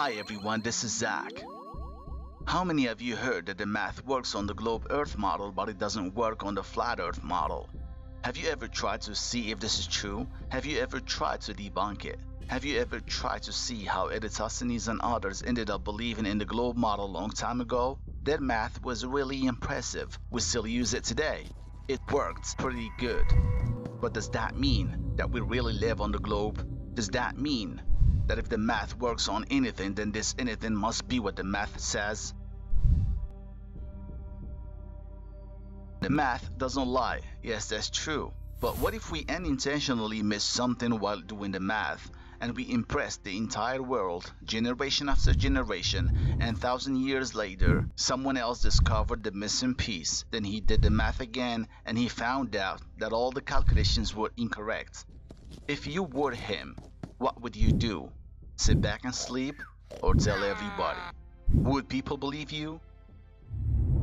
Hi everyone, this is Zach. How many of you heard that the math works on the globe Earth model but it doesn't work on the flat Earth model? Have you ever tried to see if this is true? Have you ever tried to debunk it? Have you ever tried to see how Eratosthenes and others ended up believing in the globe model a long time ago? Their math was really impressive. We still use it today. It worked pretty good. But does that mean that we really live on the globe? Does that mean that if the math works on anything, then this anything must be what the math says? The math doesn't lie. Yes, that's true. But what if we unintentionally miss something while doing the math, and we impress the entire world, generation after generation, and 1,000 years later, someone else discovered the missing piece. Then he did the math again, and he found out that all the calculations were incorrect. If you were him, what would you do? Sit back and sleep, or tell everybody? Would people believe you?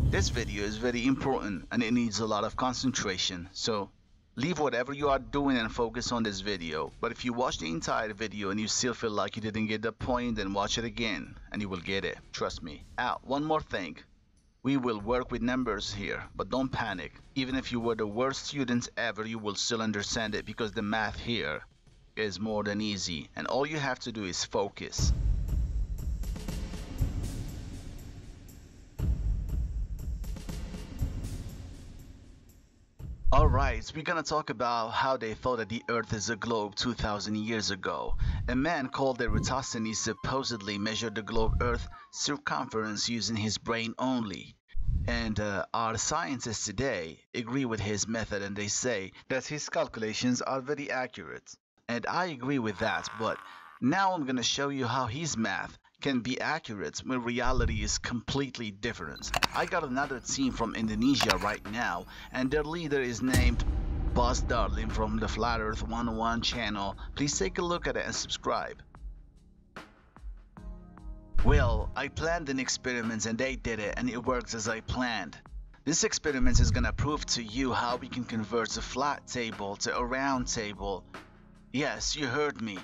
This video is very important and it needs a lot of concentration, so leave whatever you are doing and focus on this video. But if you watch the entire video and you still feel like you didn't get the point, then watch it again and you will get it, trust me. One more thing. We will work with numbers here, but don't panic. Even if you were the worst student ever, you will still understand it because the math here is more than easy and all you have to do is focus. Alright, we're gonna talk about how they thought that the Earth is a globe 2,000 years ago. A man called Eratosthenes supposedly measured the globe Earth circumference using his brain only. And our scientists today agree with his method and they say that his calculations are very accurate. And I agree with that, but now I'm gonna show you how his math can be accurate when reality is completely different. I got another team from Indonesia right now, and their leader is named Boss Darling from the Flat Earth 101 channel. Please take a look at it and subscribe. Well, I planned an experiment and they did it and it works as I planned. This experiment is gonna prove to you how we can convert a flat table to a round table. Yes, you heard me.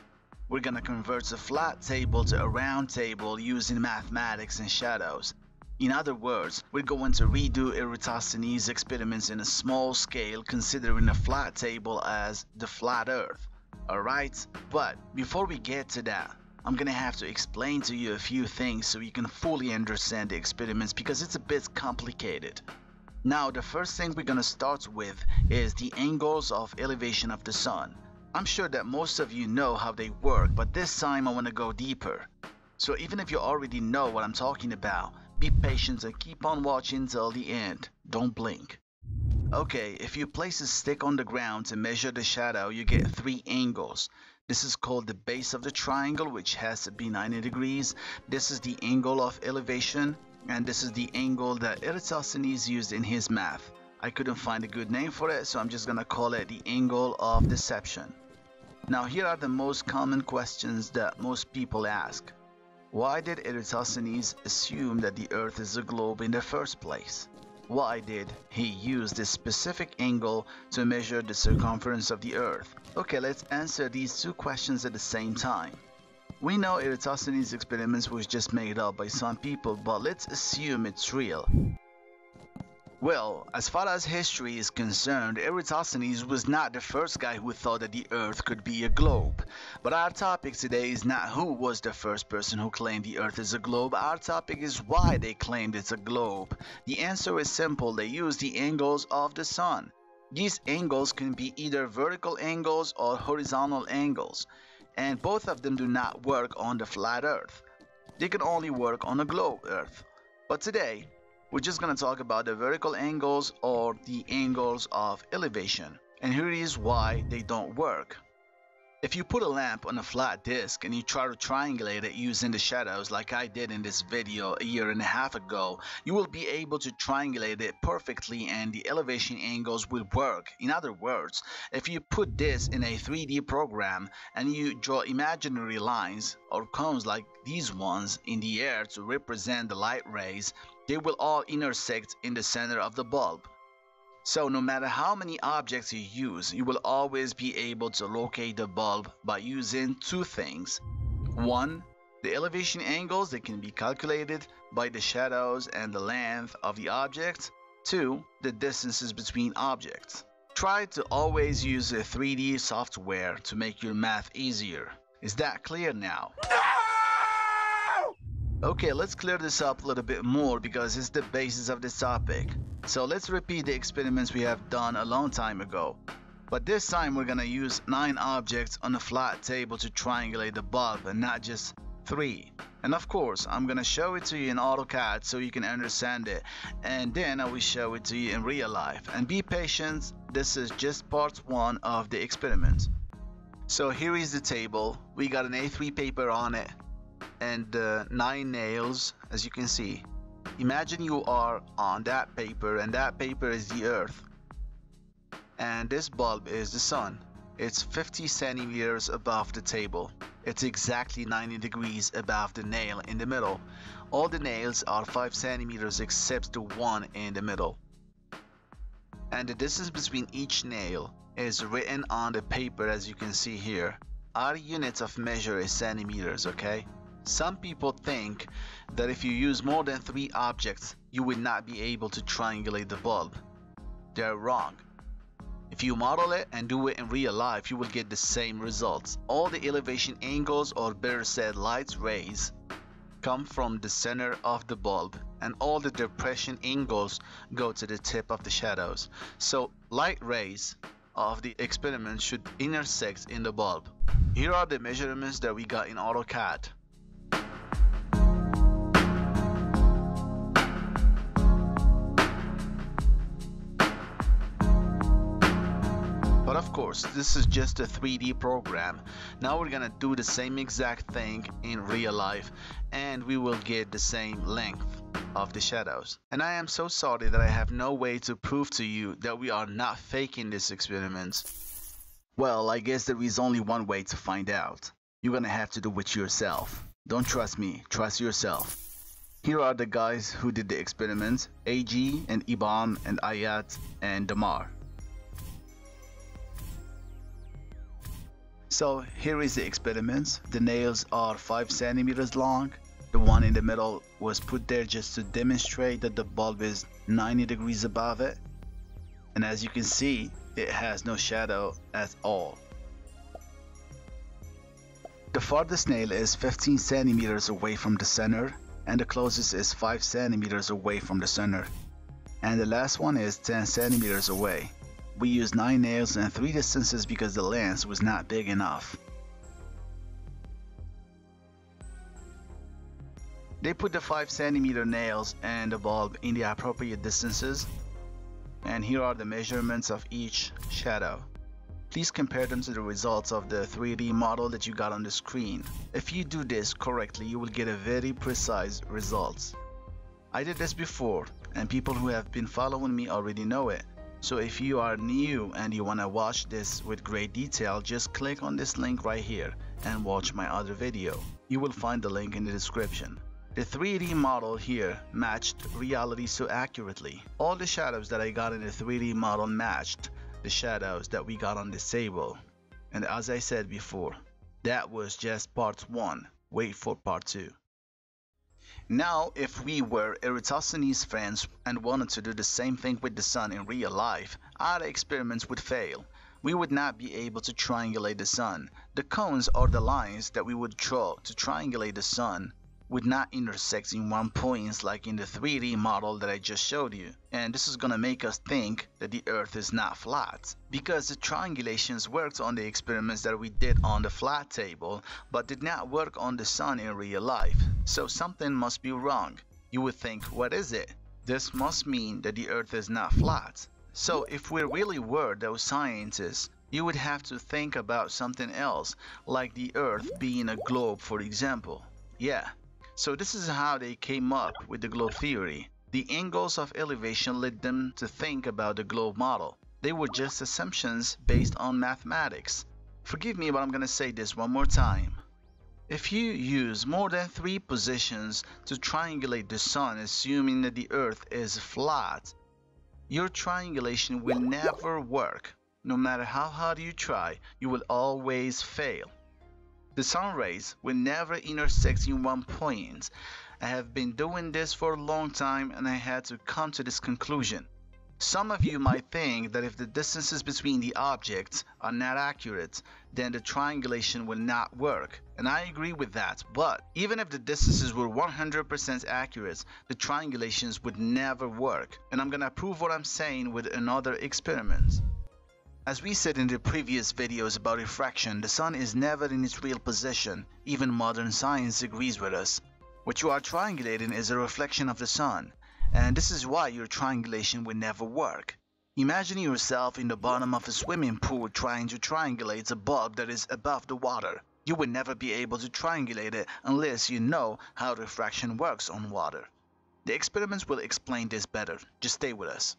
We're gonna convert a flat table to a round table using mathematics and shadows. In other words, we're going to redo Eratosthenes' experiments in a small scale, considering a flat table as the flat Earth. Alright? But before we get to that, I'm gonna have to explain to you a few things so you can fully understand the experiments because it's a bit complicated. Now, the first thing we're gonna start with is the angles of elevation of the sun. I'm sure that most of you know how they work, but this time I want to go deeper. So even if you already know what I'm talking about, be patient and keep on watching till the end. Don't blink. Okay, if you place a stick on the ground to measure the shadow, you get 3 angles. This is called the base of the triangle, which has to be 90 degrees. This is the angle of elevation, and this is the angle that Eratosthenes used in his math. I couldn't find a good name for it, so I'm just gonna call it the angle of deception. Now here are the most common questions that most people ask. Why did Eratosthenes assume that the Earth is a globe in the first place? Why did he use this specific angle to measure the circumference of the Earth? Okay, let's answer these 2 questions at the same time. We know Eratosthenes' experiments was just made up by some people, but let's assume it's real. Well, as far as history is concerned, Eratosthenes was not the first guy who thought that the Earth could be a globe. But our topic today is not who was the first person who claimed the Earth is a globe. Our topic is why they claimed it's a globe. The answer is simple. They used the angles of the sun. These angles can be either vertical angles or horizontal angles, and both of them do not work on the flat Earth. They can only work on a globe Earth. But today, we're just going to talk about the vertical angles or the angles of elevation. And here is why they don't work. If you put a lamp on a flat disk and you try to triangulate it using the shadows like I did in this video a year and a half ago, you will be able to triangulate it perfectly and the elevation angles will work. In other words, if you put this in a 3D program and you draw imaginary lines or cones like these ones in the air to represent the light rays, they will all intersect in the center of the bulb. So no matter how many objects you use, you will always be able to locate the bulb by using 2 things. 1, The elevation angles, they can be calculated by the shadows and the length of the object. 2. The distances between objects. Try to always use a 3D software to make your math easier. Is that clear now? Okay, let's clear this up a little bit more because it's the basis of this topic. So let's repeat the experiments we have done a long time ago. But this time we're gonna use 9 objects on a flat table to triangulate the bulb and not just 3. And of course, I'm gonna show it to you in AutoCAD so you can understand it, and then I will show it to you in real life. And be patient, this is just part 1 of the experiment. So here is the table. We got an A3 paper on it and 9 nails, as you can see. Imagine you are on that paper, and that paper is the earth, and this bulb is the sun. It's 50 centimeters above the table. It's exactly 90 degrees above the nail in the middle. All the nails are 5 centimeters except the one in the middle. And the distance between each nail is written on the paper, as you can see here. Our unit of measure is centimeters, okay? Some people think that if you use more than 3 objects, you will not be able to triangulate the bulb. They're wrong. If you model it and do it in real life, you will get the same results. All the elevation angles, or better said light rays, come from the center of the bulb, and all the depression angles go to the tip of the shadows. So light rays of the experiment should intersect in the bulb. Here are the measurements that we got in AutoCAD. But of course, this is just a 3D program. Now we're gonna do the same exact thing in real life, and we will get the same length of the shadows. And I am so sorry that I have no way to prove to you that we are not faking this experiment. Well, I guess there is only one way to find out. You're gonna have to do it yourself. Don't trust me, trust yourself. Here are the guys who did the experiment: AG and Ibam and Ayat and Damar. So here is the experiment. The nails are 5 centimeters long. The one in the middle was put there just to demonstrate that the bulb is 90 degrees above it. And as you can see, it has no shadow at all. The farthest nail is 15 centimeters away from the center, and the closest is 5 centimeters away from the center. And the last one is 10 centimeters away. We used 9 nails and 3 distances because the lens was not big enough. They put the 5 centimeter nails and the bulb in the appropriate distances, and here are the measurements of each shadow. Please compare them to the results of the 3D model that you got on the screen. If you do this correctly, you will get a very precise results. I did this before, and people who have been following me already know it. So if you are new and you want to watch this with great detail, just click on this link right here and watch my other video. You will find the link in the description. The 3D model here matched reality so accurately. All the shadows that I got in the 3D model matched the shadows that we got on this table. And as I said before, that was just part 1. Wait for part 2. Now, if we were Eratosthenes' friends and wanted to do the same thing with the sun in real life, our experiments would fail. We would not be able to triangulate the sun. The cones or the lines that we would draw to triangulate the sun would not intersect in one point like in the 3D model that I just showed you. And this is gonna make us think that the earth is not flat, because the triangulations worked on the experiments that we did on the flat table, but did not work on the sun in real life. So something must be wrong. You would think, what is it? This must mean that the earth is not flat. So if we really were those scientists, you would have to think about something else, like the earth being a globe, for example. Yeah. So this is how they came up with the globe theory. The angles of elevation led them to think about the globe model. They were just assumptions based on mathematics. Forgive me, but I'm gonna say this one more time. If you use more than 3 positions to triangulate the sun, assuming that the earth is flat, your triangulation will never work. No matter how hard you try, you will always fail. The sun rays will never intersect in one point. I have been doing this for a long time and I had to come to this conclusion. Some of you might think that if the distances between the objects are not accurate, then the triangulation will not work. And I agree with that, but even if the distances were 100% accurate, the triangulations would never work. And I'm gonna prove what I'm saying with another experiment. As we said in the previous videos about refraction, the sun is never in its real position. Even modern science agrees with us. What you are triangulating is a reflection of the sun, and this is why your triangulation will never work. Imagine yourself in the bottom of a swimming pool trying to triangulate a bulb that is above the water. You will never be able to triangulate it unless you know how refraction works on water. The experiments will explain this better. Just stay with us.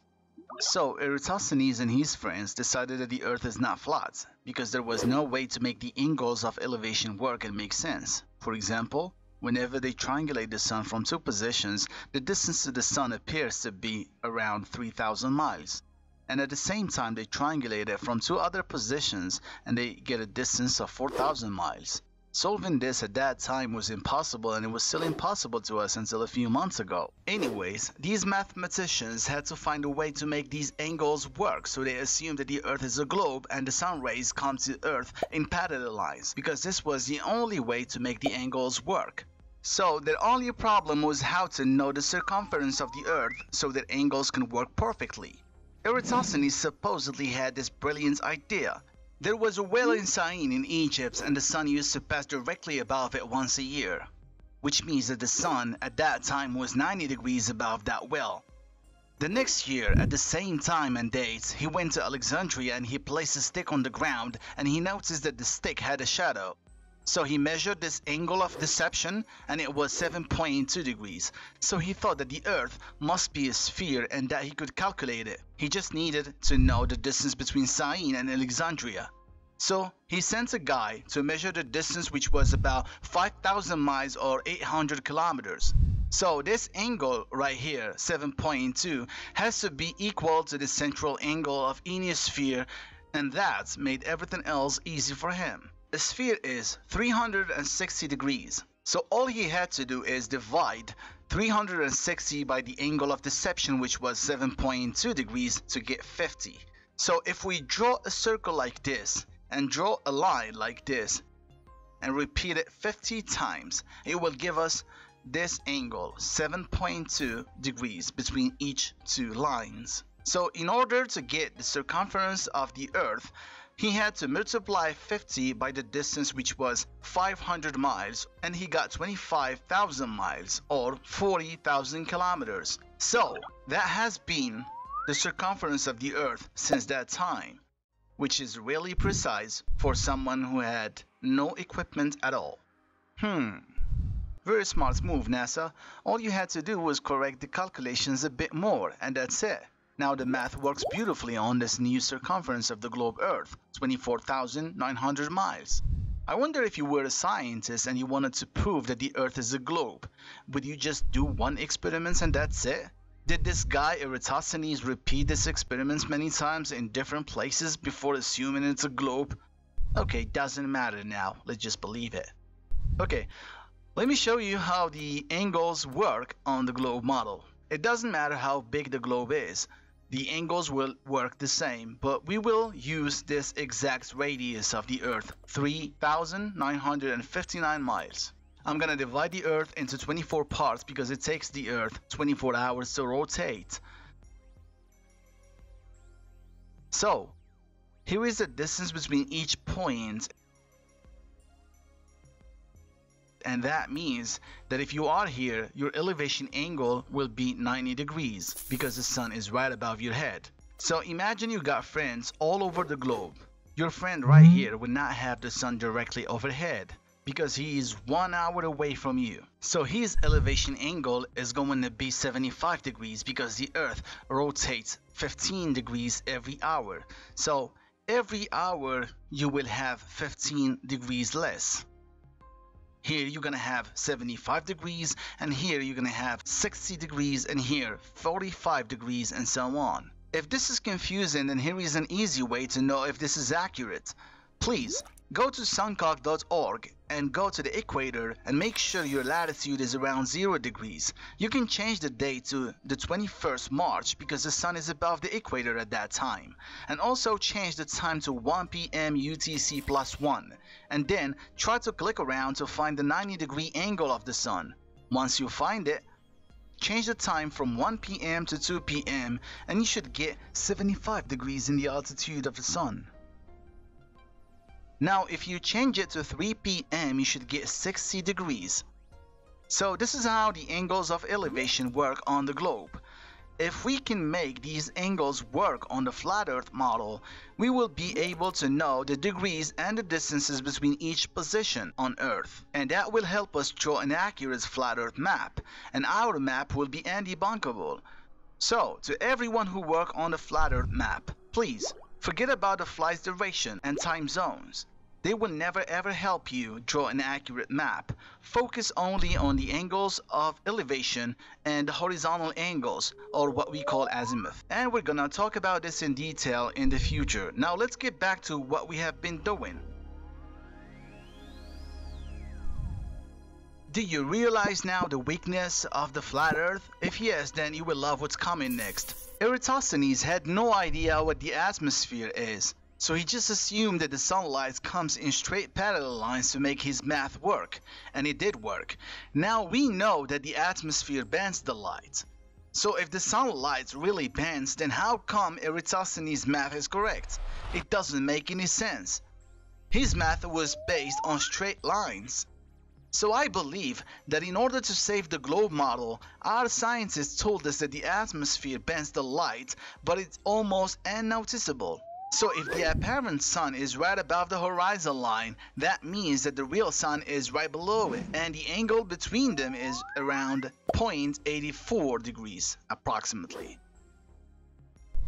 So Eratosthenes and his friends decided that the Earth is not flat, because there was no way to make the angles of elevation work and make sense. For example, whenever they triangulate the sun from two positions, the distance to the sun appears to be around 3,000 miles. And at the same time they triangulate it from two other positions and they get a distance of 4,000 miles. Solving this at that time was impossible, and it was still impossible to us until a few months ago. Anyways, these mathematicians had to find a way to make these angles work, so they assumed that the Earth is a globe and the sun rays come to Earth in parallel lines, because this was the only way to make the angles work. So their only problem was how to know the circumference of the Earth so that angles can work perfectly. Eratosthenes supposedly had this brilliant idea. There was a well in Syene in Egypt, and the sun used to pass directly above it once a year, which means that the sun at that time was 90 degrees above that well. The next year, at the same time and date, he went to Alexandria and he placed a stick on the ground and he noticed that the stick had a shadow. So he measured this angle of deception and it was 7.2 degrees. So he thought that the Earth must be a sphere and that he could calculate it. He just needed to know the distance between Syene and Alexandria. So he sent a guy to measure the distance, which was about 5,000 miles or 800 kilometers. So this angle right here, 7.2, has to be equal to the central angle of any sphere, and that made everything else easy for him. A sphere is 360 degrees, so all he had to do is divide 360 by the angle of deception, which was 7.2 degrees, to get 50. So if we draw a circle like this and draw a line like this and repeat it 50 times, it will give us this angle, 7.2 degrees between each two lines. So in order to get the circumference of the Earth, he had to multiply 50 by the distance, which was 500 miles, and he got 25,000 miles or 40,000 kilometers. So that has been the circumference of the Earth since that time, which is really precise for someone who had no equipment at all. Very smart move, NASA. All you had to do was correct the calculations a bit more, and that's it. Now the math works beautifully on this new circumference of the globe Earth, 24,900 miles. I wonder if you were a scientist and you wanted to prove that the Earth is a globe, would you just do one experiment and that's it? Did this guy Eratosthenes repeat this experiment many times in different places before assuming it's a globe? Okay, doesn't matter now, let's just believe it. Okay, let me show you how the angles work on the globe model. It doesn't matter how big the globe is. The angles will work the same, but we will use this exact radius of the Earth, 3,959 miles. I'm gonna divide the Earth into 24 parts because it takes the Earth 24 hours to rotate. So, here is the distance between each point. And that means that if you are here, your elevation angle will be 90 degrees because the sun is right above your head. So imagine you got friends all over the globe. Your friend right here will not have the sun directly overhead because he is 1 hour away from you. So his elevation angle is going to be 75 degrees because the Earth rotates 15 degrees every hour. So every hour you will have 15 degrees less. Here you're gonna have 75 degrees, and here you're gonna have 60 degrees, and here 45 degrees, and so on. If this is confusing, then here is an easy way to know if this is accurate. Please go to suncock.org and go to the equator and make sure your latitude is around 0 degrees. You can change the date to the 21st March because the sun is above the equator at that time. And also change the time to 1 p.m. UTC plus 1. And then try to click around to find the 90-degree angle of the sun. Once you find it, change the time from 1 p.m. to 2 p.m. and you should get 75 degrees in the altitude of the sun. Now if you change it to 3 p.m. you should get 60 degrees. So this is how the angles of elevation work on the globe. If we can make these angles work on the flat earth model, we will be able to know the degrees and the distances between each position on earth. And that will help us draw an accurate flat earth map, and our map will be undebunkable. So to everyone who work on the flat earth map, please forget about the flight's duration and time zones. They will never ever help you draw an accurate map. Focus only on the angles of elevation and the horizontal angles, or what we call azimuth. And we're gonna talk about this in detail in the future. Now let's get back to what we have been doing. Do you realize now the weakness of the flat earth? If yes, then you will love what's coming next. Eratosthenes had no idea what the atmosphere is, so he just assumed that the sunlight comes in straight parallel lines to make his math work, and it did work. Now we know that the atmosphere bends the light. So if the sunlight really bends, then how come Eratosthenes' math is correct? It doesn't make any sense. His math was based on straight lines. So I believe that in order to save the globe model, our scientists told us that the atmosphere bends the light, but it's almost unnoticeable. So if the apparent sun is right above the horizon line, that means that the real sun is right below it, and the angle between them is around 0.84 degrees approximately.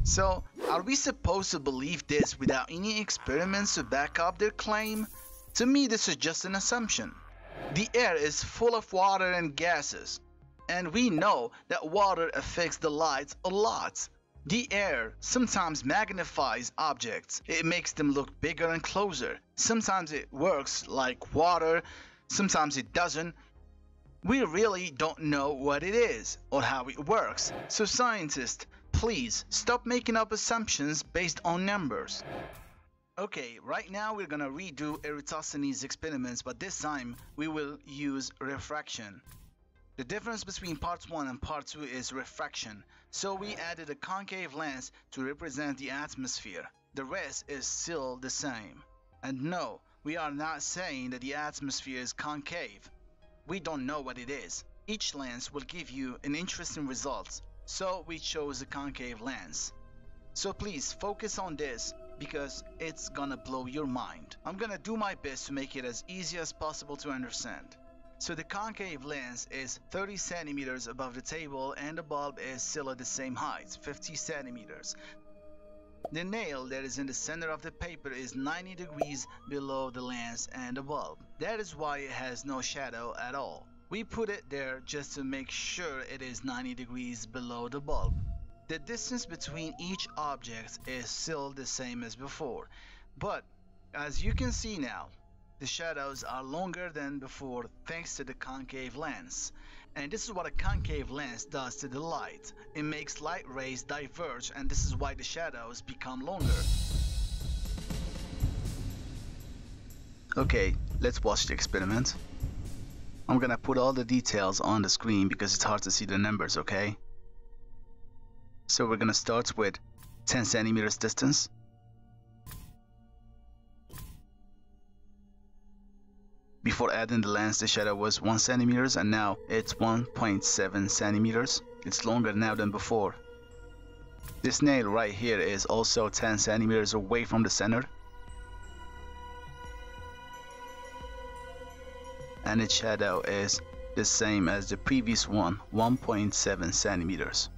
So are we supposed to believe this without any experiments to back up their claim? To me, this is just an assumption. The air is full of water and gases, and we know that water affects the light a lot. The air sometimes magnifies objects. It makes them look bigger and closer. Sometimes it works like water, sometimes it doesn't. We really don't know what it is or how it works. So scientists, please stop making up assumptions based on numbers. Okay, right now we're gonna redo Eratosthenes' experiments, but this time we will use refraction. The difference between part 1 and part 2 is refraction, so we added a concave lens to represent the atmosphere. The rest is still the same. And no, we are not saying that the atmosphere is concave. We don't know what it is. Each lens will give you an interesting result, so we chose a concave lens. So please focus on this, because it's gonna blow your mind. I'm gonna do my best to make it as easy as possible to understand. So the concave lens is 30 centimeters above the table and the bulb is still at the same height, 50 centimeters. The nail that is in the center of the paper is 90 degrees below the lens and the bulb. That is why it has no shadow at all. We put it there just to make sure it is 90 degrees below the bulb. The distance between each object is still the same as before, but as you can see now, the shadows are longer than before thanks to the concave lens. And this is what a concave lens does to the light. It makes light rays diverge, and this is why the shadows become longer. Okay, let's watch the experiment. I'm gonna put all the details on the screen because it's hard to see the numbers, okay? So we're gonna start with 10 centimeters distance. Before adding the lens, the shadow was 1 centimeters and now it's 1.7 centimeters. It's longer now than before. This nail right here is also 10 centimeters away from the center. And its shadow is the same as the previous one, 1.7 centimeters.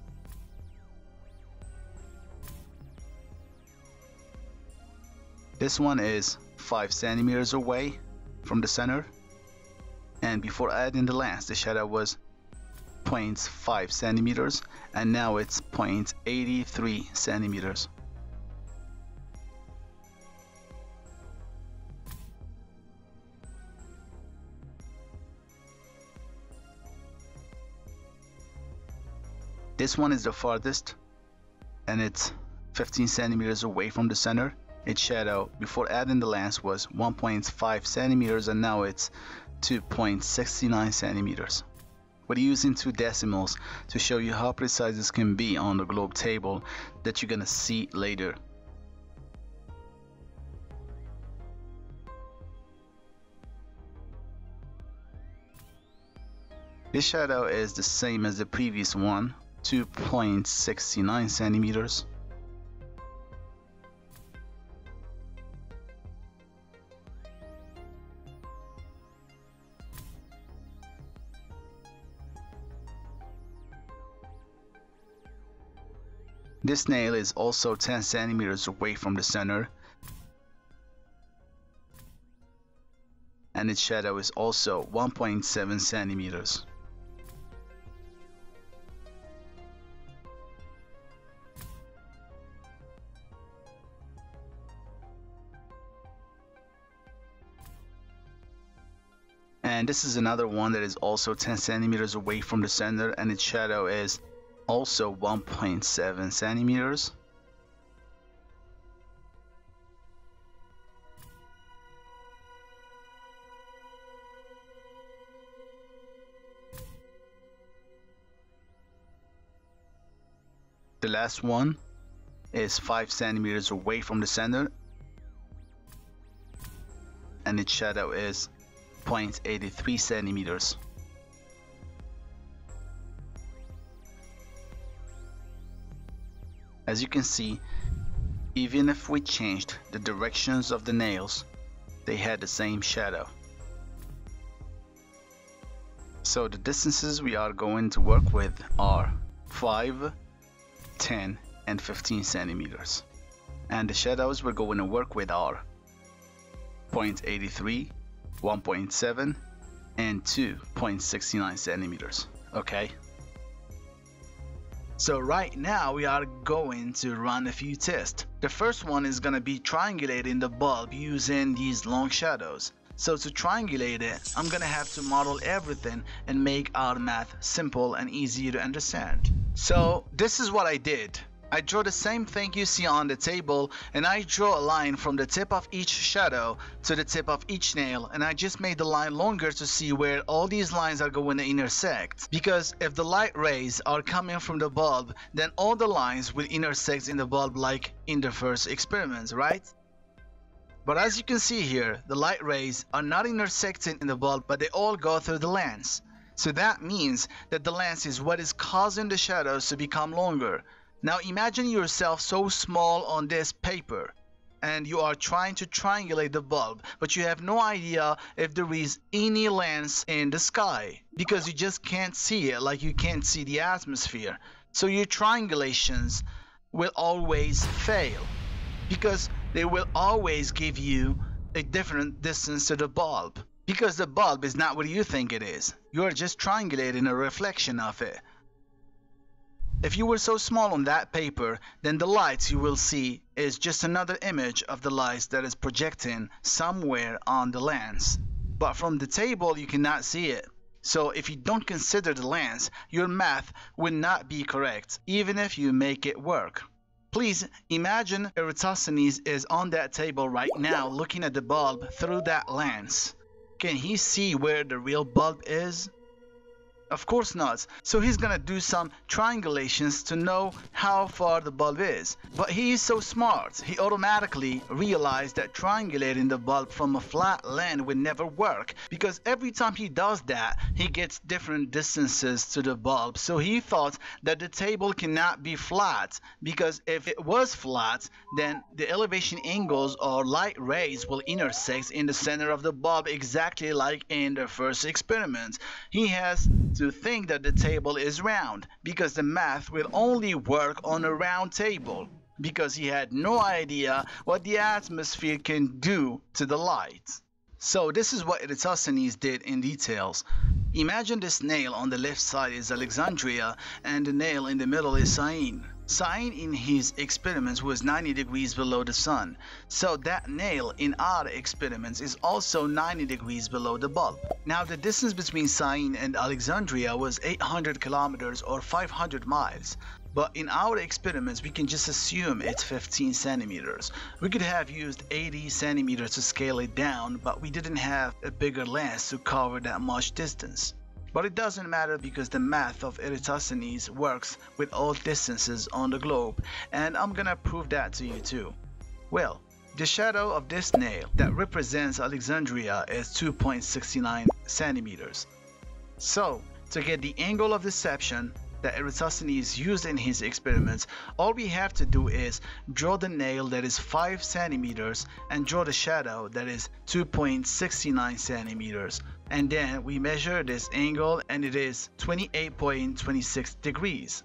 This one is 5 centimeters away from the center, and before adding the lens the shadow was 0.5 centimeters and now it's 0.83 centimeters. This one is the farthest, and it's 15 centimeters away from the center. Its shadow before adding the lens was 1.5 centimeters, and now it's 2.69 centimeters. We're using 2 decimals to show you how precise this can be on the globe table that you're gonna see later. This shadow is the same as the previous one, 2.69 centimeters. This nail is also 10 centimeters away from the center, and its shadow is also 1.7 centimeters. And this is another one that is also 10 centimeters away from the center, and its shadow is also 1.7 centimeters. The last one is 5 centimeters away from the center, and its shadow is 0.83 centimeters. As you can see, even if we changed the directions of the nails, they had the same shadow. So the distances we are going to work with are 5, 10, and 15 centimeters. And the shadows we're going to work with are 0.83, 1.7, and 2.69 centimeters. Okay? So right now we are going to run a few tests. The first one is going to be triangulating the bulb using these long shadows. So to triangulate it, I'm going to have to model everything and make our math simple and easy to understand. So this is what I did. I draw the same thing you see on the table, and I draw a line from the tip of each shadow to the tip of each nail, and I just made the line longer to see where all these lines are going to intersect. Because if the light rays are coming from the bulb, then all the lines will intersect in the bulb like in the first experiments, right? But as you can see here, the light rays are not intersecting in the bulb, but they all go through the lens. So that means that the lens is what is causing the shadows to become longer. Now imagine yourself so small on this paper, and you are trying to triangulate the bulb, but you have no idea if there is any lens in the sky, because you just can't see it like you can't see the atmosphere. So your triangulations will always fail, because they will always give you a different distance to the bulb, because the bulb is not what you think it is. You are just triangulating a reflection of it. If you were so small on that paper, then the lights you will see is just another image of the lights that is projecting somewhere on the lens. But from the table you cannot see it. So if you don't consider the lens, your math will not be correct, even if you make it work. Please imagine Eratosthenes is on that table right now looking at the bulb through that lens. Can he see where the real bulb is? Of course not. So he's gonna do some triangulations to know how far the bulb is. But he is so smart, he automatically realized that triangulating the bulb from a flat lens would never work, because every time he does that, he gets different distances to the bulb. So he thought that the table cannot be flat, because if it was flat, then the elevation angles or light rays will intersect in the center of the bulb, exactly like in the first experiment. He has to think that the table is round, because the math will only work on a round table, because he had no idea what the atmosphere can do to the light. So this is what Eratosthenes did in details. Imagine this nail on the left side is Alexandria and the nail in the middle is Syene. Sine in his experiments was 90 degrees below the sun, so that nail in our experiments is also 90 degrees below the bulb. Now the distance between Sine and Alexandria was 800 kilometers or 500 miles. But in our experiments, we can just assume it's 15 centimeters. We could have used 80 centimeters to scale it down, but we didn't have a bigger lens to cover that much distance. But it doesn't matter because the math of Eratosthenes works with all distances on the globe, and I'm gonna prove that to you too. Well, the shadow of this nail that represents Alexandria is 2.69 centimeters. So, to get the angle of deception that Eratosthenes used in his experiments, all we have to do is draw the nail that is 5 centimeters and draw the shadow that is 2.69 centimeters. And then we measure this angle and it is 28.26 degrees.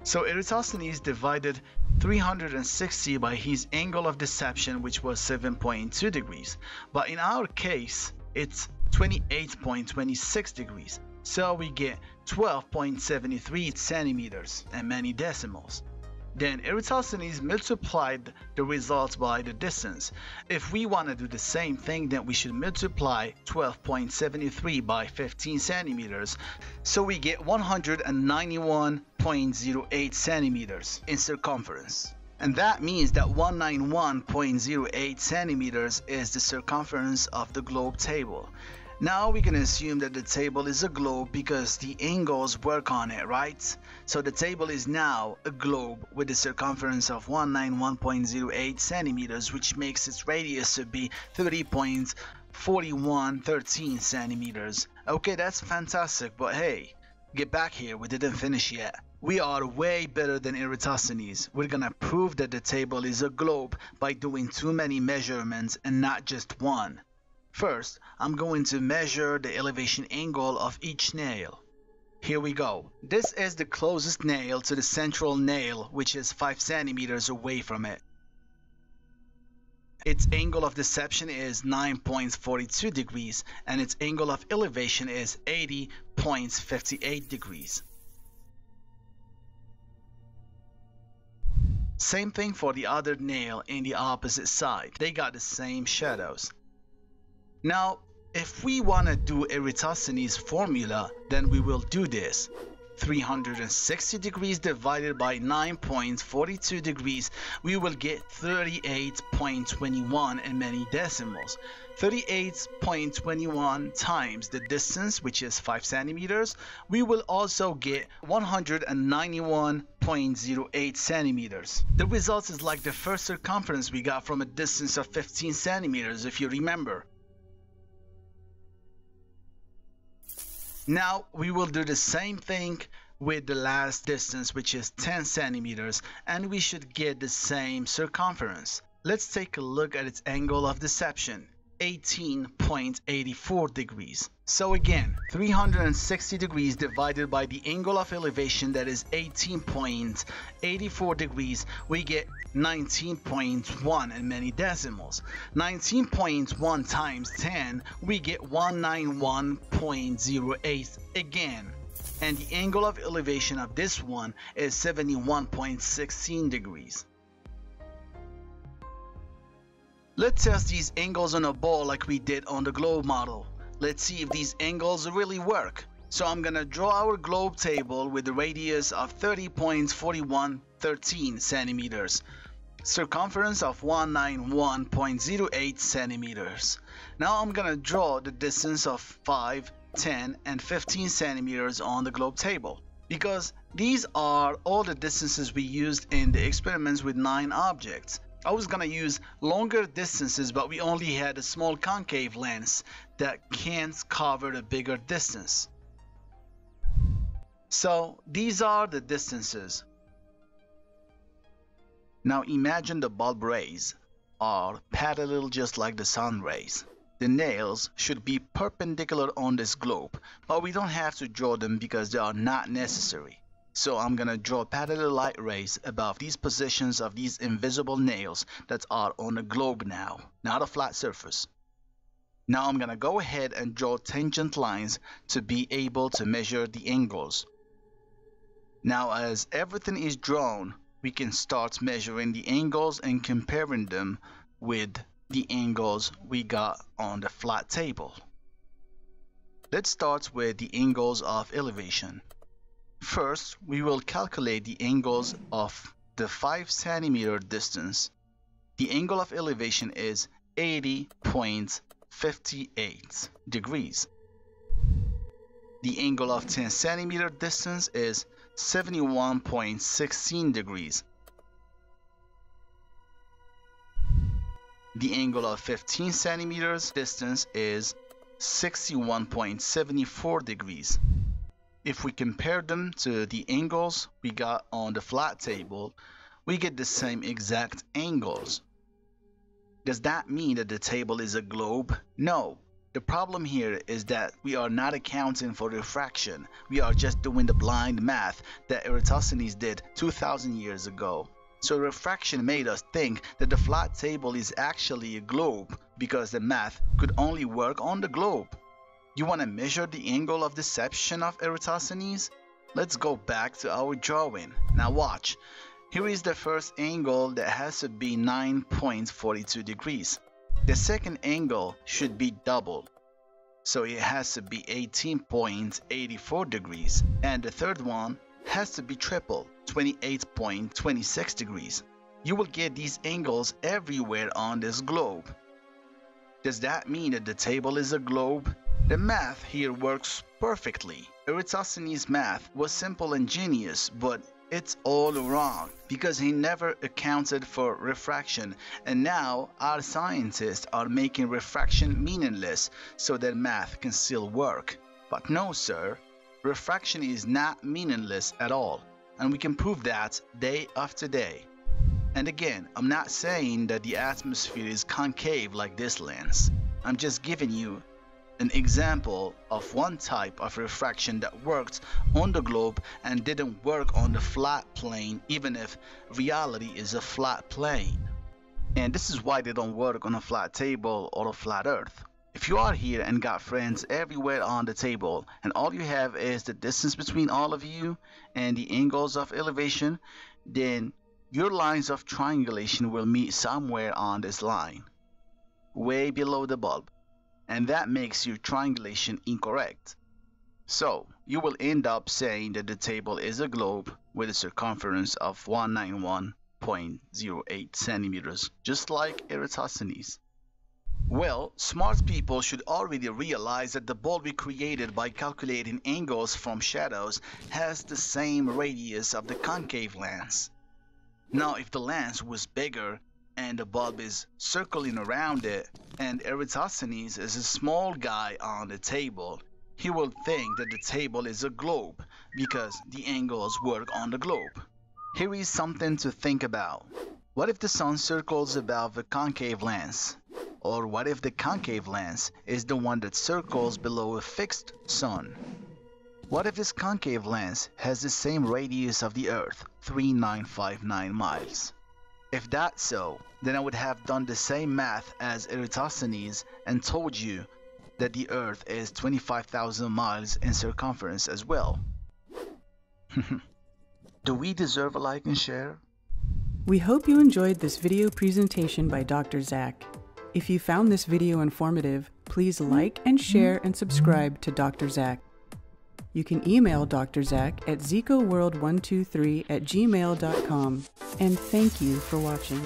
So Eratosthenes divided 360 by his angle of deception, which was 7.2 degrees. But in our case, it's 28.26 degrees. So we get 12.73 centimeters and many decimals. Then Eratosthenes multiplied the results by the distance. If we want to do the same thing, then we should multiply 12.73 by 15 centimeters. So we get 191.08 centimeters in circumference. And that means that 191.08 centimeters is the circumference of the globe table. Now we can assume that the table is a globe because the angles work on it, right? So the table is now a globe with a circumference of 191.08 centimeters, which makes its radius to be 30.4113 centimeters. Okay, that's fantastic, but hey, get back here, we didn't finish yet. We are way better than Eratosthenes. We're gonna prove that the table is a globe by doing too many measurements and not just one. First, I'm going to measure the elevation angle of each nail. Here we go. This is the closest nail to the central nail, which is 5 centimeters away from it. Its angle of deception is 9.42 degrees and its angle of elevation is 80.58 degrees. Same thing for the other nail in the opposite side. They got the same shadows. Now, if we want to do Eratosthenes' formula, then we will do this. 360 degrees divided by 9.42 degrees, we will get 38.21 and many decimals. 38.21 times the distance, which is 5 centimeters, we will also get 191.08 centimeters. The result is like the first circumference we got from a distance of 15 centimeters, if you remember. Now we will do the same thing with the last distance, which is 10 centimeters, and we should get the same circumference. Let's take a look at its angle of deception, 18.84 degrees. So again, 360 degrees divided by the angle of elevation, that is 18.84 degrees, we get 19.1 and many decimals. 19.1 times 10, we get 191.08 again. And the angle of elevation of this one is 71.16 degrees. Let's test these angles on a ball like we did on the globe model. Let's see if these angles really work. So I'm gonna draw our globe table with a radius of 30.4113 centimeters. Circumference of 191.08 centimeters. Now I'm gonna draw the distance of 5, 10, and 15 centimeters on the globe table, because these are all the distances we used in the experiments with 9 objects. I was gonna use longer distances, but we only had a small concave lens that can't cover a bigger distance. So these are the distances. Now imagine the bulb rays are parallel just like the sun rays. The nails should be perpendicular on this globe, but we don't have to draw them because they are not necessary. So I'm gonna draw parallel light rays above these positions of these invisible nails that are on the globe now, not a flat surface. Now I'm gonna go ahead and draw tangent lines to be able to measure the angles. Now, as everything is drawn, we can start measuring the angles and comparing them with the angles we got on the flat table. Let's start with the angles of elevation. First, we will calculate the angles of the 5 centimeter distance. The angle of elevation is 80.58 degrees. The angle of 10 centimeter distance is 71.16 degrees. The angle of 15 centimeters distance is 61.74 degrees. If we compare them to the angles we got on the flat table, we get the same exact angles. Does that mean that the table is a globe? No. The problem here is that we are not accounting for refraction. We are just doing the blind math that Eratosthenes did 2,000 years ago. So refraction made us think that the flat table is actually a globe because the math could only work on the globe. You want to measure the angle of deception of Eratosthenes? Let's go back to our drawing. Now watch. Here is the first angle that has to be 9.42 degrees. The second angle should be double, so it has to be 18.84 degrees. And the third one has to be triple, 28.26 degrees. You will get these angles everywhere on this globe. Does that mean that the table is a globe? The math here works perfectly. Eratosthenes' math was simple and genius, but it's all wrong because he never accounted for refraction, and now our scientists are making refraction meaningless so that math can still work. But no, sir, refraction is not meaningless at all, and we can prove that day after day. And again, I'm not saying that the atmosphere is concave like this lens. I'm just giving you an example of one type of refraction that worked on the globe and didn't work on the flat plane, even if reality is a flat plane. And this is why they don't work on a flat table or a flat earth. If you are here and got friends everywhere on the table and all you have is the distance between all of you and the angles of elevation, then your lines of triangulation will meet somewhere on this line, way below the bulb. And that makes your triangulation incorrect. So you will end up saying that the table is a globe with a circumference of 191.08 centimeters, just like Eratosthenes. Well, smart people should already realize that the bulb we created by calculating angles from shadows has the same radius of the concave lens. Now, if the lens was bigger and the bulb is circling around it, and Eratosthenes is a small guy on the table, he will think that the table is a globe because the angles work on the globe. Here is something to think about. What if the sun circles above the concave lens? Or what if the concave lens is the one that circles below a fixed sun? What if this concave lens has the same radius of the Earth, 3959 miles? If that's so, then I would have done the same math as Eratosthenes and told you that the Earth is 25,000 miles in circumference as well. Do we deserve a like and share? We hope you enjoyed this video presentation by Dr. Zach. If you found this video informative, please like and share and subscribe to Dr. Zach. You can email Dr. Zach at zicoworld123@gmail.com. And thank you for watching.